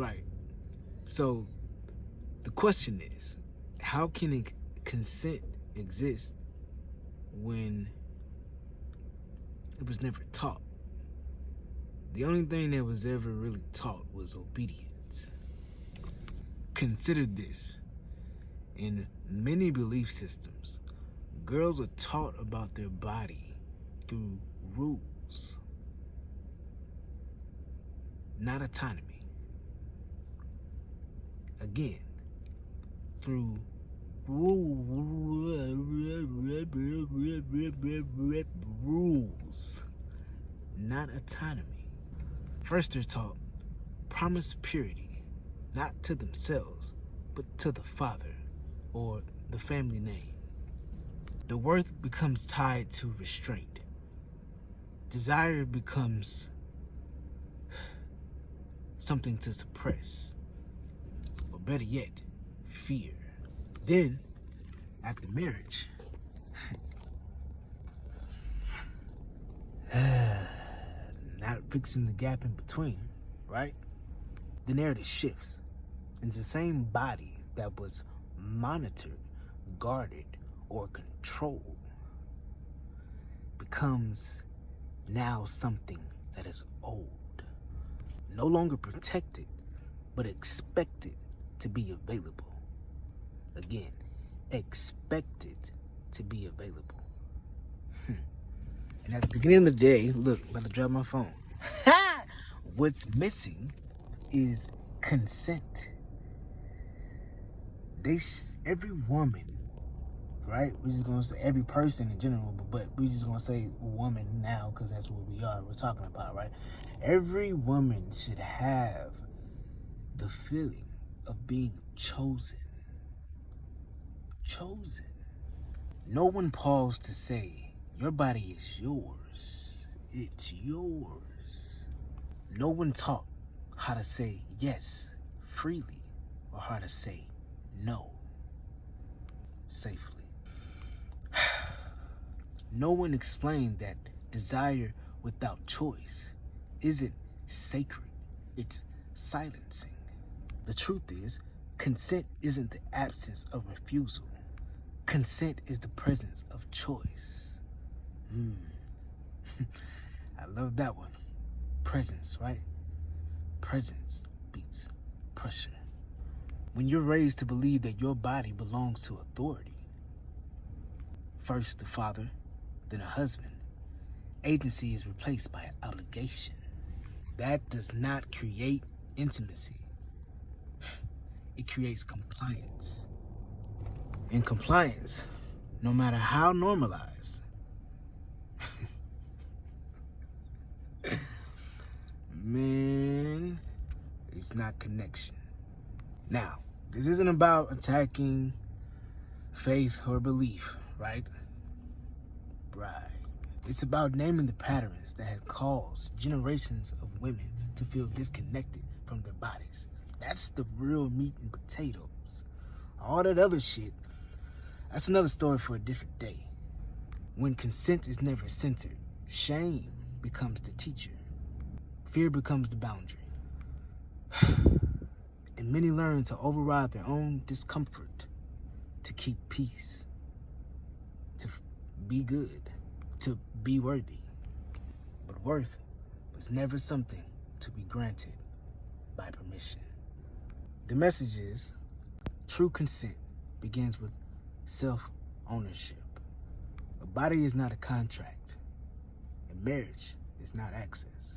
Right. So the question is, how can consent exist when it was never taught? The only thing that was ever really taught was obedience. Consider this. In many belief systems, girls are taught about their body through rules, not autonomy. Again, through rules, not autonomy. First, they're taught promise purity, not to themselves, but to the father or the family name. The worth becomes tied to restraint. Desire becomes something to suppress, or better yet, fear. Then, after marriage, not fixing the gap in between, right? The narrative shifts into the same body that was monitored, guarded, or controlled becomes now something that is old, no longer protected, but expected to be available. Again, expected to be available. And at the beginning of the day, look, I'm about to drop my phone. What's missing is consent. Every woman, right? We're just gonna say every person in general, but we're just gonna say woman now because that's what we're talking about, right? Every woman should have the feeling of being chosen. Chosen. No one paused to say, your body is yours. It's yours. No one taught how to say yes freely or how to say no safely. No one explained that desire without choice isn't sacred, it's silencing. The truth is, consent isn't the absence of refusal. Consent is the presence of choice. I love that one. Presence, right? Presence beats pressure. When you're raised to believe that your body belongs to authority, first the father, then a husband, agency is replaced by obligation. That does not create intimacy. It creates compliance. And compliance, no matter how normalized, man, it's not connection. Now, this isn't about attacking faith or belief, right? Right. It's about naming the patterns that have caused generations of women to feel disconnected from their bodies. That's the real meat and potatoes. All that other shit, that's another story for a different day. When consent is never centered, shame becomes the teacher. Fear becomes the boundary. And many learn to override their own discomfort to keep peace, to be good, to be worthy. But worth was never something to be granted by permission. The message is, true consent begins with self-ownership. A body is not a contract, and marriage is not access.